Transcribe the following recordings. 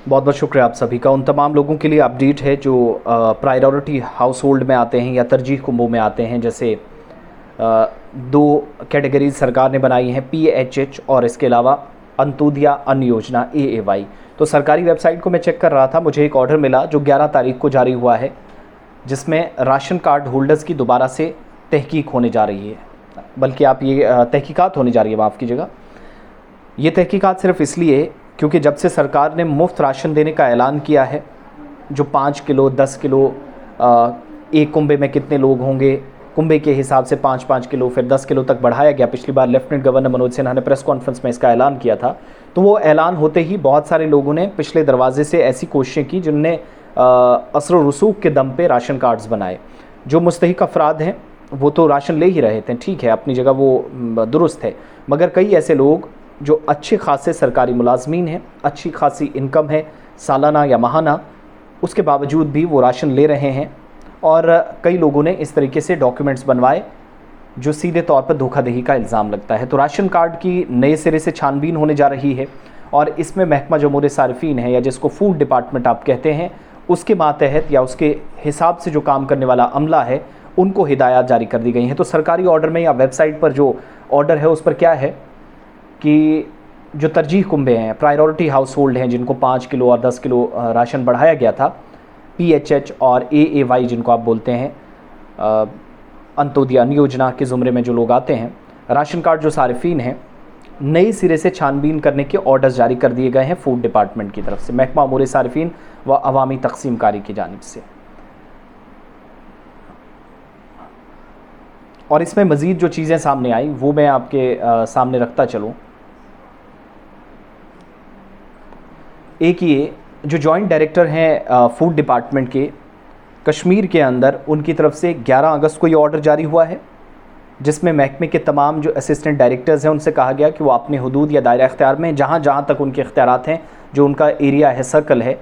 बहुत बहुत शुक्रिया आप सभी का। उन तमाम लोगों के लिए अपडेट है जो प्रायोरिटी हाउस होल्ड में आते हैं या तरजीह कुंभों में आते हैं। जैसे दो कैटेगरीज सरकार ने बनाई हैं, PHH और इसके अलावा अंत्योदया अन्न योजना AAY। तो सरकारी वेबसाइट को मैं चेक कर रहा था, मुझे एक ऑर्डर मिला जो 11 तारीख को जारी हुआ है, जिसमें राशन कार्ड होल्डर्स की दोबारा से तहकीक होने जा रही है, बल्कि आप ये तहकीकात होने जा रही है, माफ़ कीजिएगा। ये तहकीकात सिर्फ इसलिए क्योंकि जब से सरकार ने मुफ्त राशन देने का ऐलान किया है, जो 5 किलो 10 किलो एक कुंबे में कितने लोग होंगे, कुंबे के हिसाब से 5-5 किलो फिर 10 किलो तक बढ़ाया गया। पिछली बार लेफ्टिनेंट गवर्नर मनोज सिन्हा ने प्रेस कॉन्फ्रेंस में इसका ऐलान किया था। तो वो ऐलान होते ही बहुत सारे लोगों ने पिछले दरवाजे से ऐसी कोशिशें की जिनने असर व रसूख के दम पे राशन कार्ड्स बनाए। जो मुस्तहिक अफराद हैं वो तो राशन ले ही रहे थे, ठीक है, अपनी जगह वो दुरुस्त है, मगर कई ऐसे लोग जो अच्छे खासे सरकारी मुलाजमीन हैं, अच्छी खासी इनकम है सालाना या माहाना, उसके बावजूद भी वो राशन ले रहे हैं। और कई लोगों ने इस तरीके से डॉक्यूमेंट्स बनवाए जो सीधे तौर पर धोखाधड़ी का इल्ज़ाम लगता है। तो राशन कार्ड की नए सिरे से छानबीन होने जा रही है और इसमें महकमा जमूर सारिफीन है, या जिसको फूड डिपार्टमेंट आप कहते हैं, उसके मातहत या उसके हिसाब से जो काम करने वाला अमला है, उनको हिदायत जारी कर दी गई हैं। तो सरकारी ऑर्डर में या वेबसाइट पर जो ऑर्डर है उस पर क्या है कि जो तरजीह कुंबे हैं, प्रायोरिटी हाउस होल्ड हैं, जिनको 5 किलो और 10 किलो राशन बढ़ाया गया था, PHH और AAY जिनको आप बोलते हैं, अंत्योदया अन्न योजना के ज़ुमरे में जो लोग आते हैं, राशन कार्ड जो सारिफीन हैं, नए सिरे से छानबीन करने के ऑर्डर्स जारी कर दिए गए हैं फूड डिपार्टमेंट की तरफ से, महकमा अमूर सारिफीन व अवामी तकसीम कारी की जानिब से। और इसमें मज़ीद जो चीज़ें सामने आई वो मैं आपके सामने रखता चलूँ। एक ये जो जॉइंट डायरेक्टर हैं फूड डिपार्टमेंट के कश्मीर के अंदर, उनकी तरफ से 11 अगस्त को ये ऑर्डर जारी हुआ है, जिसमें महकमे के तमाम जो असिस्टेंट डायरेक्टर्स हैं उनसे कहा गया कि वो अपने हदूद या दायरा इख्तियार में जहाँ जहाँ तक उनके इख्तियारात हैं, जो उनका एरिया है, सर्कल है,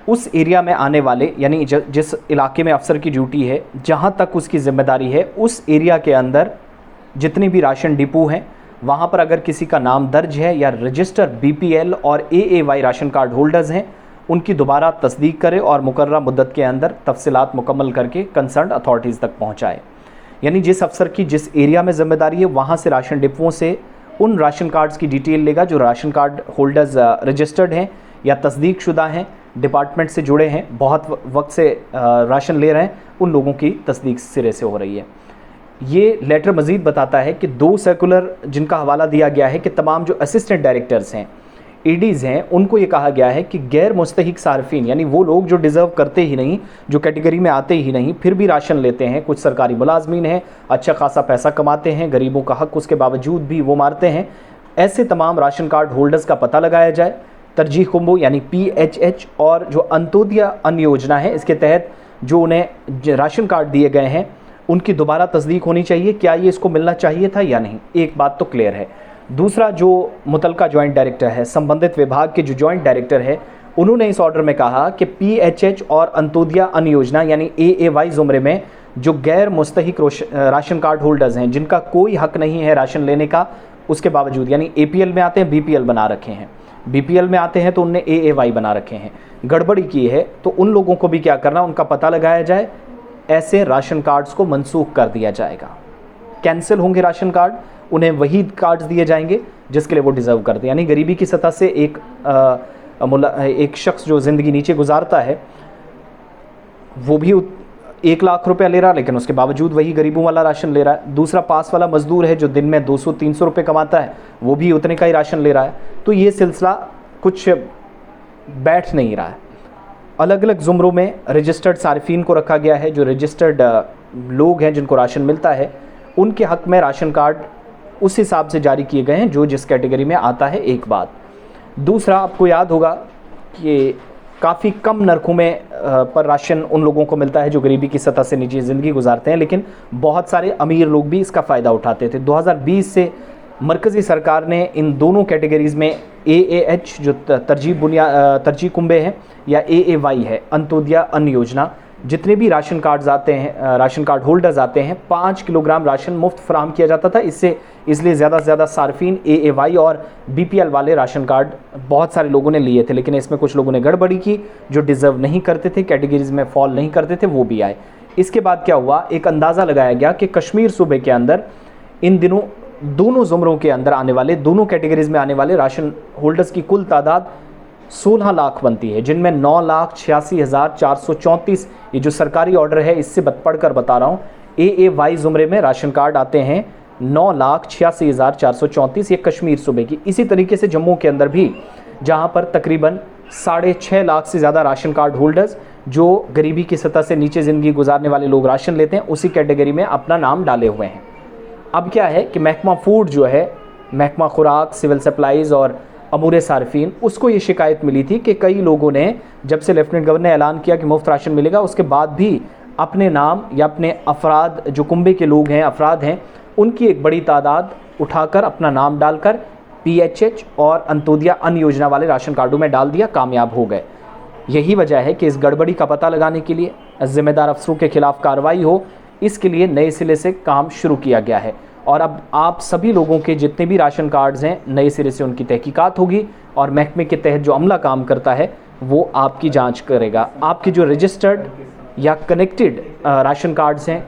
उस एरिया में आने वाले, यानी जिस इलाके में अफसर की ड्यूटी है, जहाँ तक उसकी ज़िम्मेदारी है, उस एरिया के अंदर जितनी भी राशन डिपो हैं, वहाँ पर अगर किसी का नाम दर्ज है या रजिस्टर BPL और AAY राशन कार्ड होल्डर्स हैं, उनकी दोबारा तस्दीक करे और मुकर्ररा मुद्दत के अंदर तफसीलात मुकम्मल करके कंसर्न अथॉरिटीज़ तक पहुँचाए। यानी जिस अफसर की जिस एरिया में ज़िम्मेदारी है, वहाँ से राशन डिपों से उन राशन कार्ड्स की डिटेल लेगा जो राशन कार्ड होल्डर्स रजिस्टर्ड हैं या तस्दीक शुदा हैं, डिपार्टमेंट से जुड़े हैं, बहुत वक्त से राशन ले रहे हैं, उन लोगों की तस्दीक सिरे से हो रही है। ये लेटर मज़ीद बताता है कि 2 सर्कुलर जिनका हवाला दिया गया है कि तमाम जो असिस्टेंट डायरेक्टर्स हैं, EDs हैं, उनको ये कहा गया है कि गैर मुस्तहिक सार्फिन, यानी वो लोग जो डिज़र्व करते ही नहीं, जो कैटेगरी में आते ही नहीं, फिर भी राशन लेते हैं, कुछ सरकारी मुलाजमीन हैं, अच्छा खासा पैसा कमाते हैं, गरीबों का हक उसके बावजूद भी वो मारते हैं, ऐसे तमाम राशन कार्ड होल्डर्स का पता लगाया जाए। तरजीह कुंभों यानी PHH और जो अंत्योदया अन्न योजना है, इसके तहत जो उन्हें राशन कार्ड दिए गए हैं, उनकी दोबारा तस्दीक होनी चाहिए, क्या ये इसको मिलना चाहिए था या नहीं। एक बात तो क्लियर है। दूसरा, जो मुतलका जॉइंट डायरेक्टर है, संबंधित विभाग के जो जॉइंट डायरेक्टर है, उन्होंने इस ऑर्डर में कहा कि PHH और अंत्योदया अन्न योजना यानी AAY ज़ुमरे में जो गैर मुस्तहिक राशन कार्ड होल्डर्स हैं, जिनका कोई हक नहीं है राशन लेने का, उसके बावजूद, यानी APL में आते हैं, BPL बना रखे हैं, BPL में आते हैं तो उनने AAY बना रखे हैं, गड़बड़ी की है, तो उन लोगों को भी क्या करना, उनका पता लगाया जाए, ऐसे राशन कार्ड्स को मनसूख कर दिया जाएगा, कैंसिल होंगे राशन कार्ड, उन्हें वही कार्ड्स दिए जाएंगे जिसके लिए वो डिज़र्व करते हैं। यानी गरीबी की सतह से एक शख्स जो ज़िंदगी नीचे गुजारता है, वो भी 1 लाख रुपया ले रहा है, लेकिन उसके बावजूद वही गरीबों वाला राशन ले रहा है। दूसरा, पास वाला मज़दूर है जो दिन में 200-300 रुपये कमाता है, वो भी उतने का ही राशन ले रहा है। तो ये सिलसिला कुछ बैठ नहीं रहा है। अलग अलग ज़ुमरों में रजिस्टर्ड सारिफीन को रखा गया है, जो रजिस्टर्ड लोग हैं जिनको राशन मिलता है, उनके हक़ में राशन कार्ड उस हिसाब से जारी किए गए हैं जो जिस कैटेगरी में आता है। एक बात। दूसरा, आपको याद होगा कि काफ़ी कम नरखों में पर राशन उन लोगों को मिलता है जो गरीबी की सतह से निजी ज़िंदगी गुजारते हैं, लेकिन बहुत सारे अमीर लोग भी इसका फ़ायदा उठाते थे। 2020 से मरकज़ी सरकार ने इन दोनों कैटेगरीज़ में AAH जो तरजीह कुंबे हैं या AAY है, अंत्योदया अन्न योजना, जितने भी राशन कार्ड्स आते हैं, राशन कार्ड होल्डर्स आते हैं, 5 किलोग्राम राशन मुफ्त फराहम किया जाता था। इसलिए ज़्यादा से ज़्यादा सार्फिन AAY और BPL वाले राशन कार्ड बहुत सारे लोगों ने लिए थे, लेकिन इसमें कुछ लोगों ने गड़बड़ी की, जो डिज़र्व नहीं करते थे, कैटेगरीज में फॉल नहीं करते थे, वो भी आए। इसके बाद क्या हुआ, एक अंदाज़ा लगाया गया कि कश्मीर सूबे के अंदर इन दिनों दोनों ज़ुमरों के अंदर आने वाले, दोनों कैटेगरीज में आने वाले राशन होल्डर्स की कुल तादाद 16 लाख बनती है, जिनमें 9,86,434, ये जो सरकारी ऑर्डर है इससे पढ़कर बता रहा हूँ, AAY ज़ुमरे में राशन कार्ड आते हैं 9,86,434, ये कश्मीर सूबे की। इसी तरीके से जम्मू के अंदर भी, जहाँ पर तकरीबन 6.5 लाख से ज़्यादा राशन कार्ड होल्डर्स, जो गरीबी की सतह से नीचे ज़िंदगी गुजारने वाले लोग राशन लेते हैं, उसी कैटेगरी में अपना नाम डाले हुए हैं। अब क्या है कि महकमा फूड जो है, महकमा खुराक, सिविल सप्लाईज़ और अमूर सार्फिन, उसको ये शिकायत मिली थी कि कई लोगों ने, जब से लेफ्टिनेंट गवर्नर ने ऐलान किया कि मुफ्त राशन मिलेगा, उसके बाद भी अपने नाम या अपने अफराद, जो कुंबे के लोग हैं, अफराद हैं, उनकी एक बड़ी तादाद उठाकर अपना नाम डालकर PHH और अंत्योदया अन्न योजना वाले राशन कार्डों में डाल दिया, कामयाब हो गए। यही वजह है कि इस गड़बड़ी का पता लगाने के लिए ज़िम्मेदार अफसरों के खिलाफ कार्रवाई हो, इसके लिए नए सिरे से काम शुरू किया गया है। और अब आप सभी लोगों के जितने भी राशन कार्ड्स हैं, नए सिरे से उनकी तहकीकात होगी और महकमे के तहत जो अमला काम करता है वो आपकी जांच करेगा। आपके जो रजिस्टर्ड या कनेक्टेड राशन कार्ड्स हैं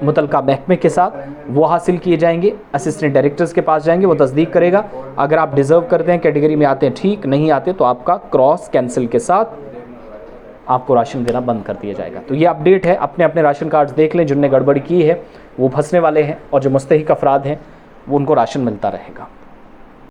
मुतलका महकमे के साथ, वो हासिल किए जाएंगे, असिस्टेंट डायरेक्टर्स के पास जाएंगे, वो तस्दीक करेगा। अगर आप डिज़र्व करते हैं, कैटेगरी में आते हैं, ठीक, नहीं आते तो आपका क्रॉस कैंसिल के साथ आपको राशन देना बंद कर दिया जाएगा। तो ये अपडेट है, अपने अपने राशन कार्ड्स देख लें, जिनने गड़बड़ी की है वो फंसने वाले हैं, और जो मुस्तहिक अफराद हैं वो उनको राशन मिलता रहेगा।